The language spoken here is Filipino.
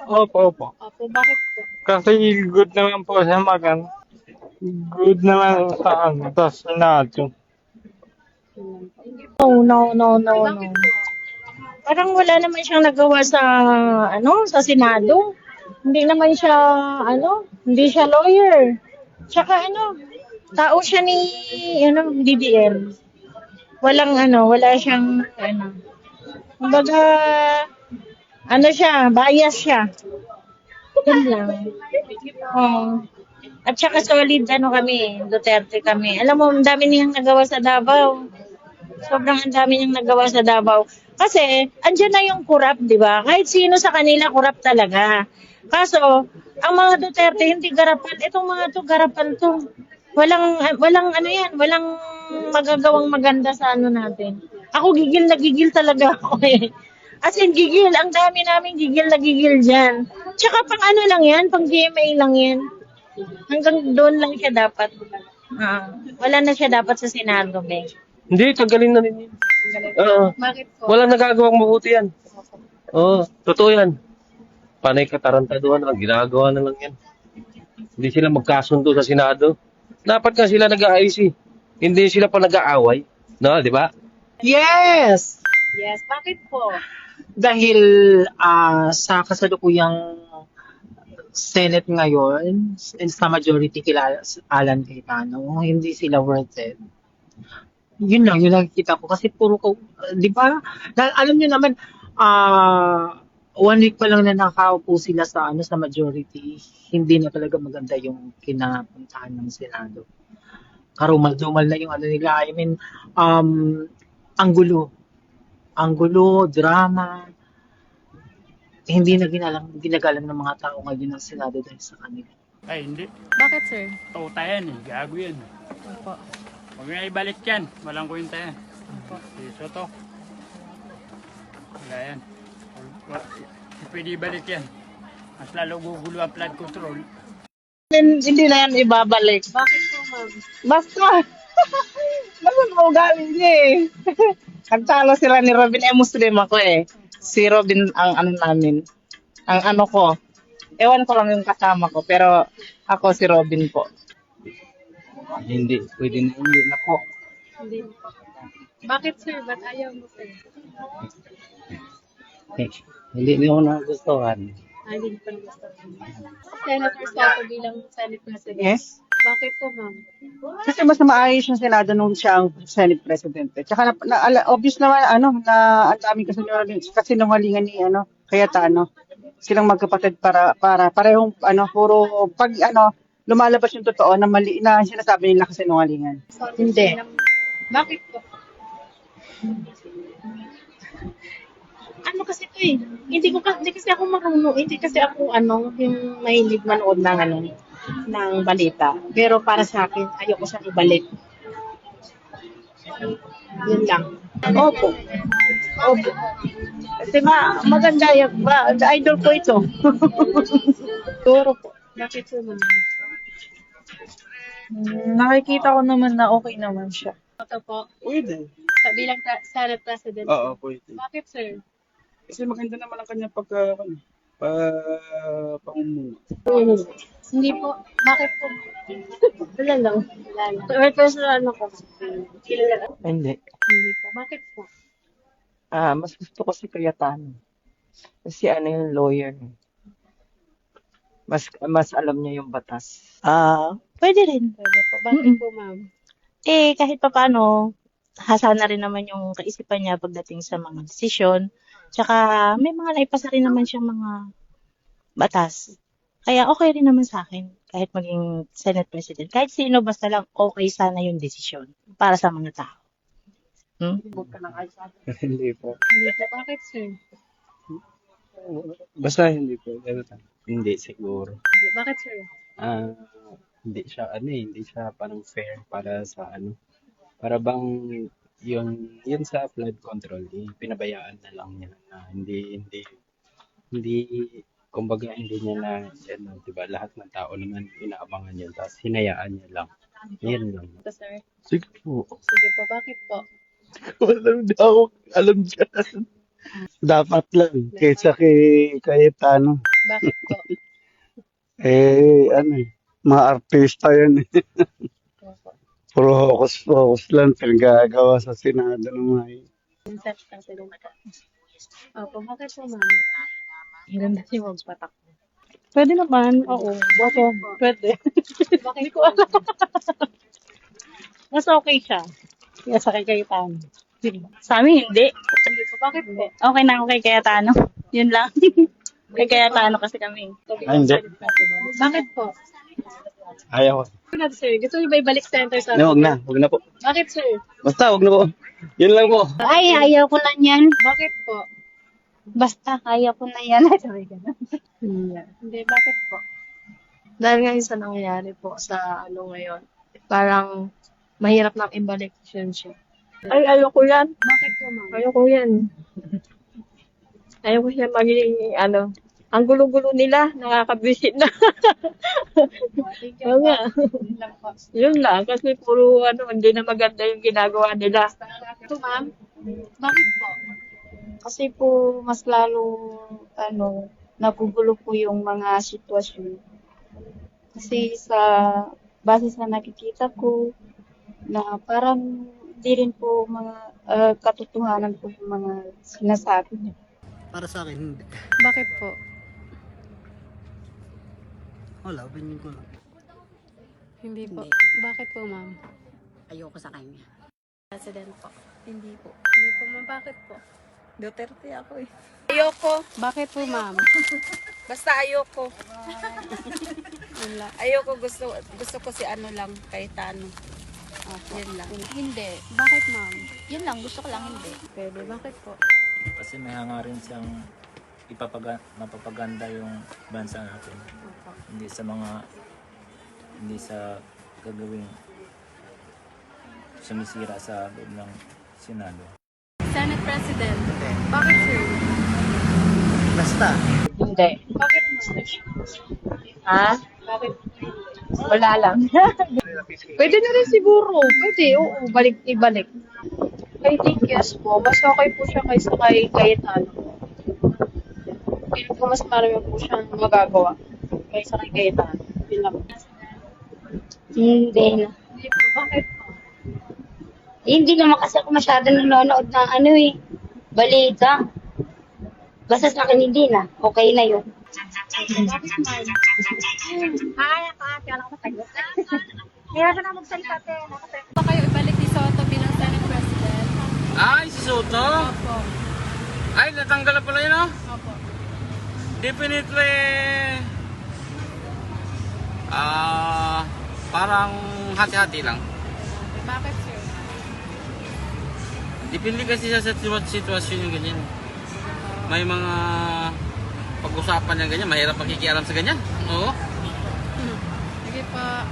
Opo, opo. Opo, bakit po? Kasi good naman po siya good naman sa sa Senado. No, no, no, no, no. Bakit po? Parang wala naman siyang nagawa sa sa Senado. Hindi naman siya hindi siya lawyer. Tsaka tao siya ni DBM. Wala siyang kumbaga siya, bias siya. Yun lang. Oo. At saka solid kami, Duterte kami. Alam mo, ang dami niyang nagawa sa Davao. Sobrang ang dami niyang nagawa sa Davao. Kasi, andyan na yung corrupt, di ba? Kahit sino sa kanila, corrupt talaga. Kaso, ang mga Duterte, hindi garapan. Itong mga to, garapan to. Walang walang magagawang maganda sa natin. Ako gigil talaga ako eh. As in, gigil. Ang dami namin gigil na gigil dyan. Tsaka pang lang yan, pang GMA lang yan. Hanggang doon lang siya dapat. Wala na siya dapat sa Senado, be. Hindi, tanggalin na rin yun. Oo. Bakit po? Walang nagagawang mabuti yan. Oo, totoo yan. Panay katarantaduhan lang, ginagawa na lang yan. Hindi sila magkasundo sa Senado. Dapat nga sila nag-aayos eh. Hindi sila pa nag-aaway. No, di ba? Yes! Yes, bakit po? Dahil sa kasalukuyang Senate ngayon, sa majority kila Alan Cayetano, hindi sila worth it. Yun lang, yung nakikita ko. Kasi puro ko, di ba? Alam nyo naman, 1 week pa lang na nakaupo sila sa majority, hindi na talaga maganda yung kinapuntahan ng Senado. Karumal-dumal na yung nila. I mean, ang gulo, drama, hindi na ginagalang ng mga tao ngayon ng Senado dahil sa kanila. Ay, hindi. Bakit, sir? Tota yan eh. Gago yan. Opo. Huwag na ibalik yan. Walang kwenta yan. Opo. Piso to. Wala yan. Hindi pwede ibalik yan. Mas lalo gugulo ang flood control. Hindi na yan ibabalik. Bakit po, ma'am? Basta, basta maugali niya eh. Nagtalo sila ni Robin, Muslim ako eh. Si Robin ang namin. Ang ko. Ewan ko lang yung kasama ko, pero ako si Robin po. Hindi, pwede na hindi na po. Hindi po. Bakit, sir? Ba't ayaw mo, sir? Hindi niyo ako nagustuhan. Hindi pa gusto. Senator Soto bilang Senate President. Yes? Bakit po, ma'am? Kasi mas maayos yung Senado nung siya ang Senate President. Tsaka obvious naman na ang daming kasinungalingan ni Cayetano. Silang magkapatid para parehong puro pag lumalabas yung totoo na mali na sinasabi nila kasinungalingan. Soto Hindi. Bakit po? Kasi ito eh. Hindi kasi ako marunong. Hindi kasi ako yung mahilig manood ng balita. Pero para sa akin, ayoko siyang ibalik. Yun lang. Opo. Opo. Kasi maganda yung idol ko ito. Siguro po. Bakit po, ma'am? Nakikita ko naman na okay naman siya. Soto po. Pwede. Bilang Senate President. Oo, pwede. Bakit, sir? Kasi maganda naman ang kanyang pamumuno. Hindi po. Bakit po? Wala lang. Wala lang. Personal ko. Hindi. Hindi po. Bakit po? Mas gusto ko si Cayetano. Kasi yung lawyer. Mas alam niya yung batas. Pwede rin. Pwede po. Bakit po, ma'am? Kahit papaano, hasana rin naman yung kaisipan niya pagdating sa mga desisyon. Tsaka may mga naipasa rin naman siyang mga batas. Kaya okay rin naman sa akin kahit maging Senate President. Kahit sino basta lang okay sana yung desisyon para sa mga tao. Hindi po. Hindi po. Bakit, sir? Basta hindi po. Hindi siguro. Hindi. Bakit, sir? Hindi siya parang fair para sa para bang yun sa flood control, pinabayaan na lang niya na hindi kumbaga hindi niya na di ba lahat ng tao naman inaabangan niya tapos hinayaan niya lang. Yan lang. Ito, sir. Sige po. Sige po. Bakit po? Alam dyan. Dapat lang kaysa kay Cayetano. Bakit po? Ano mga artista yan eh. Puro focus lang pinagagawa sa Senado ng mga yun. Minsan lang sila Opo, bakit po, ma'am? Ang ganda si magpatak. Pwede naman, oo. Baka, pwede. Bakit ko alam? Mas okay siya. Kaya sa kay Cayetano. Sa amin, hindi. Hindi po, bakit po? Okay na ako kay Cayetano. Yun lang. Kay Cayetano kasi kami. Hindi. Bakit po? Ayaw ko. Ano, sir? Gusto niyo ba ibalik center sa No, wag na po. Bakit, sir? Basta, wag na po. Yun lang po. Ay, ayaw ko na yan. Bakit po? Basta, ayaw ko na yan. Hindi, bakit po? Dahil ngayon sa nangyayari po sa ngayon, parang mahirap nang ibalik siya. Ay, ayoko yan. Bakit po, ma'am? Ayoko yan. Ayoko siya maging, ang gulo-gulo nila, nakakabisit na. Thank you Oo po. nga. Yun lang po. Yun lang, kasi puro, hindi na maganda yung ginagawa nila. Ito, ma'am? Bakit po? Kasi po, mas lalo, nagugulo po yung mga sitwasyon. Kasi base sa nakikita ko, na parang di rin po mga katotohanan po yung mga sinasabi niya. Para sa akin, hindi. Bakit po? Wala, opinion ko lang. Hindi po. Bakit po, ma'am? Ayoko sa kanya. President po. Hindi po. Hindi po, ma'am. Bakit po? Duterte ako eh. Ayoko. Bakit po, ma'am? Basta ayoko. Wala. Ayoko, gusto ko si Cayetano. Yun lang. Hindi. Bakit, ma'am? Yun lang, gusto ko lang hindi. Pwede. Bakit po? Kasi may hangarin siyang mapapaganda yung bansa natin. Hindi sa gagawing sumisira sa loob ng Senado. Senate President. Bakit, sir? Basta. Hindi. Bakit, ma'am? Ha? Bakit? Wala lang. Pwede na rin siguro. Pwede, oo. Ibalik. I think yes po. Mas okay po siya kaysa kay Cayetano. Feeling ko mas marami po siyang magagawa kaysa kay Cayetano. Yun lang. Hindi na. Hindi po. Bakit po? Hindi naman kasi ako masyado nanonood ng balita. Basta sa akin hindi na. Okay na yun. Bakit, ma'am? Gusto kayo ibalik ni Soto bilang Senate President? Ay, si Soto? Opo. Ay, natanggal na pala yun, oh. Opo. Definitely, parang hati-hati lang. Bakit, sir? Depende kasi sa sitwasyon yung ganyan. May mga pag-usapan yung ganyan, mahirap makikialam sa ganyan. Oo. Sige pa.